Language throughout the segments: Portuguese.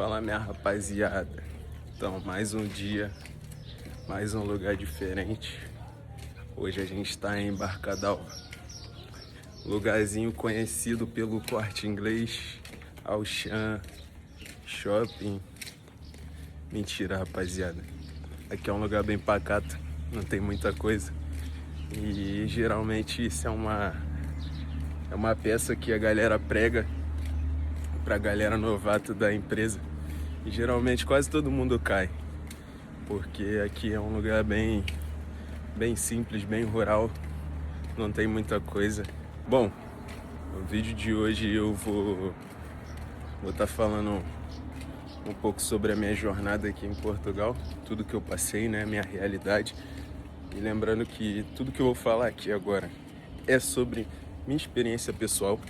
Fala, minha rapaziada. Então, mais um dia, mais um lugar diferente. Hoje a gente está em Embarcadão, lugarzinho conhecido pelo Corte Inglês, Auchan, shopping. Mentira, rapaziada. Aqui é um lugar bem pacato, não tem muita coisa. E geralmente isso é uma peça que a galera prega pra galera novata da empresa. E geralmente quase todo mundo cai, porque aqui é um lugar bem simples, bem rural, não tem muita coisa. Bom, no vídeo de hoje eu vou estar falando um pouco sobre a minha jornada aqui em Portugal, tudo que eu passei, né, minha realidade. E lembrando que tudo que eu vou falar aqui agora é sobre minha experiência pessoal.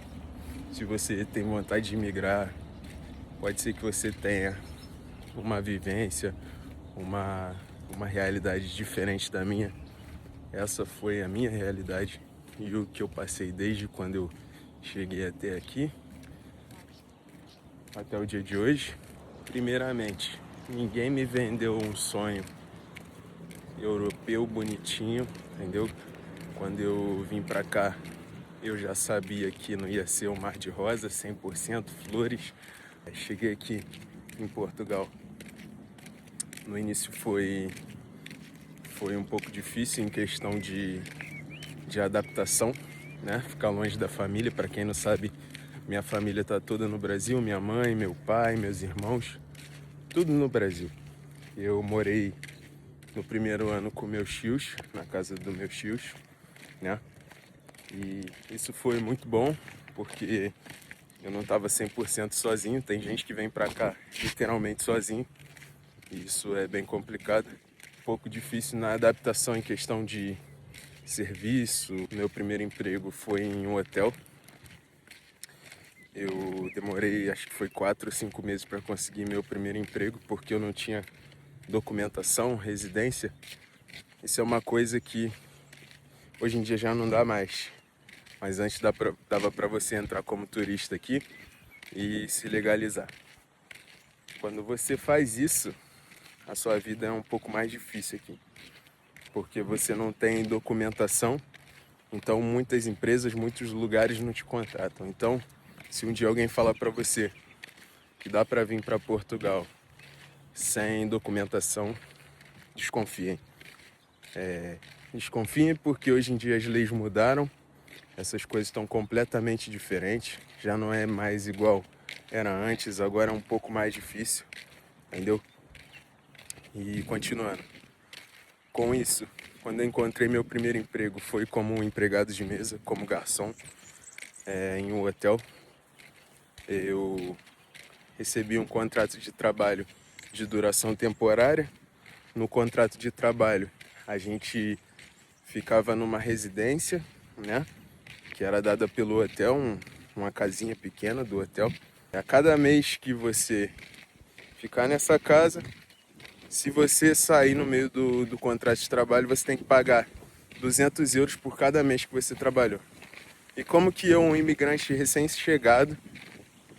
Se você tem vontade de migrar, pode ser que você tenha uma vivência, uma realidade diferente da minha. Essa foi a minha realidade e o que eu passei desde quando eu cheguei até aqui, até o dia de hoje. Primeiramente, ninguém me vendeu um sonho europeu bonitinho, entendeu? Quando eu vim pra cá, eu já sabia que não ia ser um mar de rosa, 100% flores. Cheguei aqui em Portugal. No início foi um pouco difícil em questão de adaptação, né? Ficar longe da família. Para quem não sabe, minha família tá toda no Brasil, minha mãe, meu pai, meus irmãos, tudo no Brasil. Eu morei no primeiro ano com meus tios, na casa dos meus tios, né? E isso foi muito bom, porque eu não estava 100% sozinho. Tem gente que vem para cá literalmente sozinho, e isso é bem complicado. Um pouco difícil na adaptação em questão de serviço. Meu primeiro emprego foi em um hotel. Eu demorei, acho que foi 4 ou 5 meses para conseguir meu primeiro emprego, porque eu não tinha documentação, residência. Isso é uma coisa que hoje em dia já não dá mais. Mas antes dava para você entrar como turista aqui e se legalizar. Quando você faz isso, a sua vida é um pouco mais difícil aqui, porque você não tem documentação. Então muitas empresas, muitos lugares não te contratam. Então, se um dia alguém falar para você que dá para vir para Portugal sem documentação, desconfiem. Desconfiem, porque hoje em dia as leis mudaram, essas coisas estão completamente diferentes, já não é mais igual era antes, agora é um pouco mais difícil, entendeu? E continuando. Com isso, quando eu encontrei meu primeiro emprego, foi como um empregado de mesa, como garçom, em um hotel. Eu recebi um contrato de trabalho de duração temporária. No contrato de trabalho, a gente ficava numa residência, né, que era dada pelo hotel, uma casinha pequena do hotel. A cada mês que você ficar nessa casa, se você sair no meio do contrato de trabalho, você tem que pagar 200 euros por cada mês que você trabalhou. E como que eu, um imigrante recém-chegado,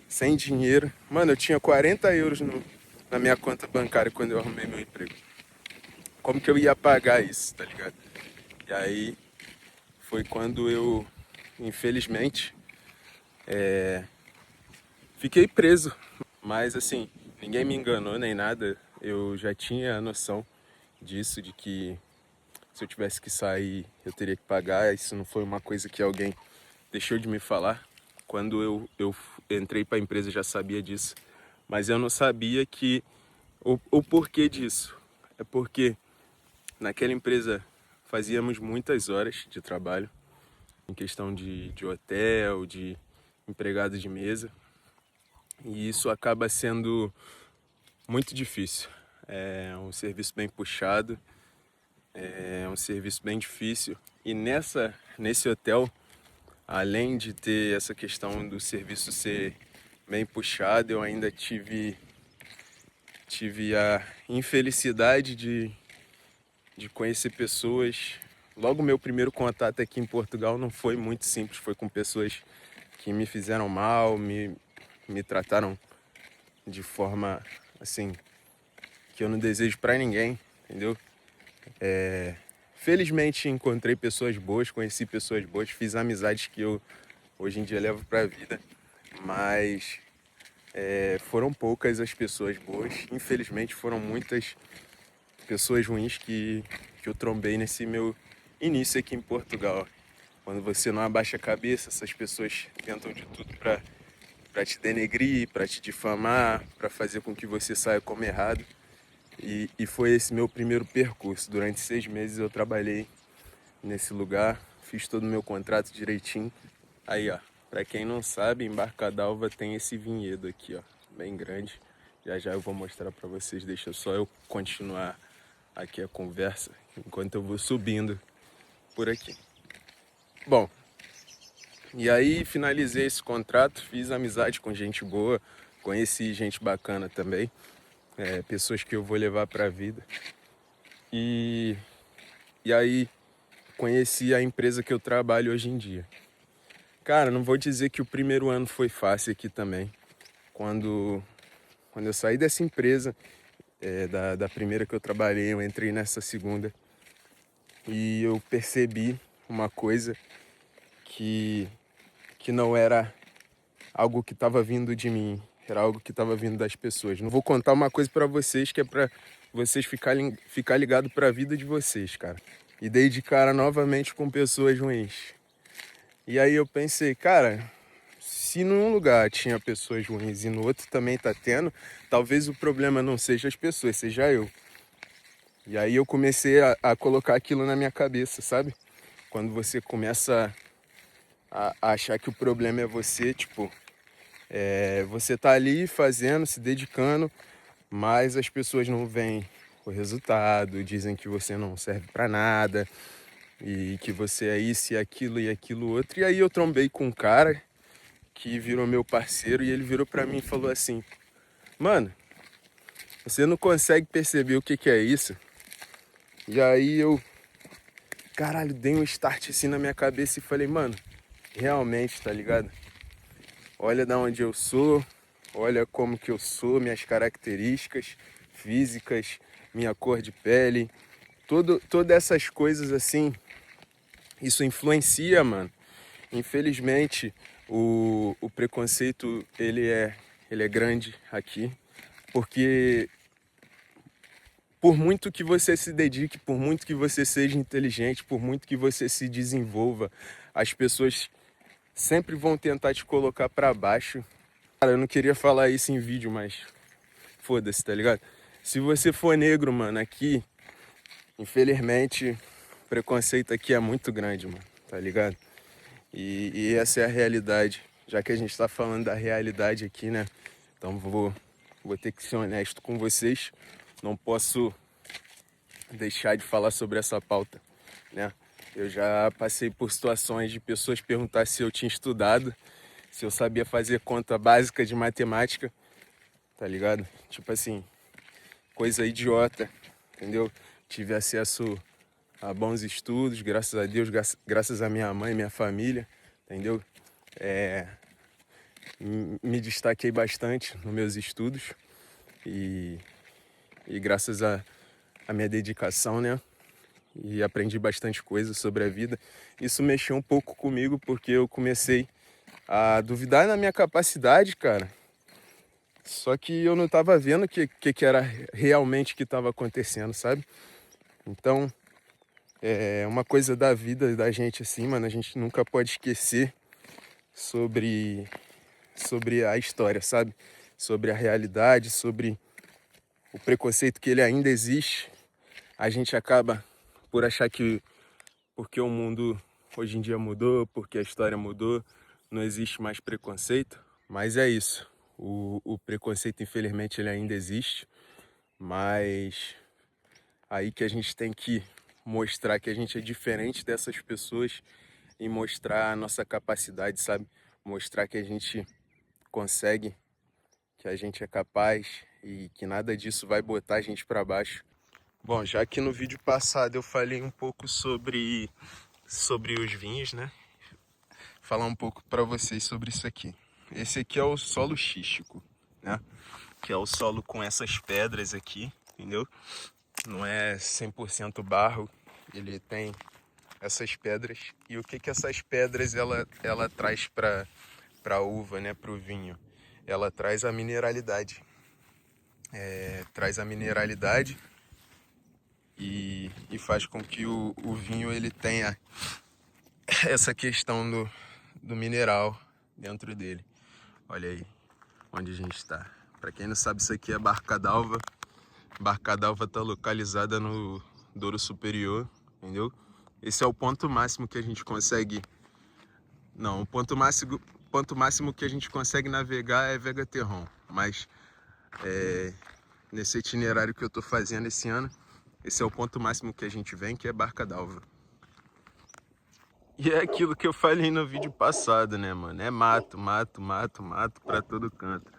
sem dinheiro, mano, eu tinha 40 euros na minha conta bancária quando eu arrumei meu emprego. Como que eu ia pagar isso, tá ligado? E aí foi quando eu, infelizmente, fiquei preso. Mas assim, ninguém me enganou nem nada. Eu já tinha a noção disso, de que se eu tivesse que sair, eu teria que pagar. Isso não foi uma coisa que alguém deixou de me falar. Quando eu entrei para a empresa, eu já sabia disso. Mas eu não sabia que o porquê disso. É porque naquela empresa fazíamos muitas horas de trabalho, em questão de hotel, de empregado de mesa. E isso acaba sendo muito difícil. É um serviço bem puxado, é um serviço bem difícil. E nesse hotel, além de ter essa questão do serviço ser bem puxado, eu ainda tive a infelicidade de conhecer pessoas. Logo, meu primeiro contato aqui em Portugal não foi muito simples, foi com pessoas que me fizeram mal, me trataram de forma, assim, que eu não desejo pra ninguém, entendeu? Felizmente encontrei pessoas boas, conheci pessoas boas, fiz amizades que eu hoje em dia levo pra vida, mas foram poucas as pessoas boas. Infelizmente foram muitas pessoas ruins que eu trombei nesse meu início aqui em Portugal. Quando você não abaixa a cabeça, essas pessoas tentam de tudo para te denegrir, para te difamar, para fazer com que você saia como errado. E foi esse meu primeiro percurso. Durante 6 meses eu trabalhei nesse lugar, fiz todo o meu contrato direitinho. Aí, ó, para quem não sabe, em Barcadalva tem esse vinhedo aqui, ó, bem grande. Já já eu vou mostrar para vocês, deixa só eu continuar aqui a conversa enquanto eu vou subindo por aqui. Bom, e aí finalizei esse contrato, fiz amizade com gente boa, conheci gente bacana também, pessoas que eu vou levar para a vida. E aí conheci a empresa que eu trabalho hoje em dia. Cara, não vou dizer que o primeiro ano foi fácil aqui também. Quando eu saí dessa empresa, da primeira que eu trabalhei, eu entrei nessa segunda e eu percebi uma coisa que, que não era algo que estava vindo de mim, era algo que estava vindo das pessoas. Não vou contar uma coisa para vocês que é para vocês ficar ligado para a vida de vocês, cara. E dei de cara novamente com pessoas ruins. E aí eu pensei, cara, se num lugar tinha pessoas ruins e no outro também tá tendo, talvez o problema não seja as pessoas, seja eu. E aí eu comecei a colocar aquilo na minha cabeça, sabe? Quando você começa a achar que o problema é você, tipo, você tá ali fazendo, se dedicando, mas as pessoas não veem o resultado, dizem que você não serve pra nada e que você é isso e aquilo outro. E aí eu trombei com um cara que virou meu parceiro e ele virou pra mim e falou assim: mano, você não consegue perceber o que que é isso? E aí eu, caralho, dei um start assim na minha cabeça e falei, mano, realmente, tá ligado? Olha da onde eu sou, olha como que eu sou, minhas características físicas, minha cor de pele, todas essas coisas assim, isso influencia, mano. Infelizmente, o preconceito, ele é grande aqui, porque por muito que você se dedique, por muito que você seja inteligente, por muito que você se desenvolva, as pessoas sempre vão tentar te colocar pra baixo. Cara, eu não queria falar isso em vídeo, mas foda-se, tá ligado? Se você for negro, mano, aqui, infelizmente, o preconceito aqui é muito grande, mano, tá ligado? E essa é a realidade. Já que a gente tá falando da realidade aqui, né? Então vou ter que ser honesto com vocês. Não posso deixar de falar sobre essa pauta, né? Eu já passei por situações de pessoas perguntar se eu tinha estudado, se eu sabia fazer conta básica de matemática, tá ligado? Tipo assim, coisa idiota, entendeu? Tive acesso a bons estudos, graças a Deus, graças a minha mãe, minha família, entendeu? Me destaquei bastante nos meus estudos e, e graças a minha dedicação, né? E aprendi bastante coisa sobre a vida. Isso mexeu um pouco comigo porque eu comecei a duvidar na minha capacidade, cara. Só que eu não estava vendo o que era realmente que estava acontecendo, sabe? Então, é uma coisa da vida da gente assim, mano, a gente nunca pode esquecer sobre, sobre a história, sabe? Sobre a realidade, sobre o preconceito que ele ainda existe. A gente acaba por achar que porque o mundo hoje em dia mudou, porque a história mudou, não existe mais preconceito. Mas é isso. O preconceito, infelizmente, ele ainda existe. Mas aí que a gente tem que mostrar que a gente é diferente dessas pessoas e mostrar a nossa capacidade, sabe? Mostrar que a gente consegue, que a gente é capaz e que nada disso vai botar a gente para baixo. Bom, já que no vídeo passado eu falei um pouco sobre os vinhos, né? Falar um pouco para vocês sobre isso aqui. Esse aqui é o solo xístico, né? que é o solo com essas pedras aqui, entendeu? Não é 100% barro, ele tem essas pedras. E o que que essas pedras ela traz para a uva, né, para o vinho? Ela traz a mineralidade. Traz a mineralidade e faz com que o vinho ele tenha essa questão do mineral dentro dele. Olha aí onde a gente está. Para quem não sabe, isso aqui é Barca d'Alva. Barca d'Alva está localizada no Douro Superior, entendeu? Esse é o ponto máximo que a gente consegue... Não, o ponto máximo que a gente consegue navegar é Vega-Terron, mas nesse itinerário que eu estou fazendo esse ano, esse é o ponto máximo que a gente vem, que é Barca d'Alva. E é aquilo que eu falei no vídeo passado, né, mano? É mato, mato, mato, mato pra todo canto.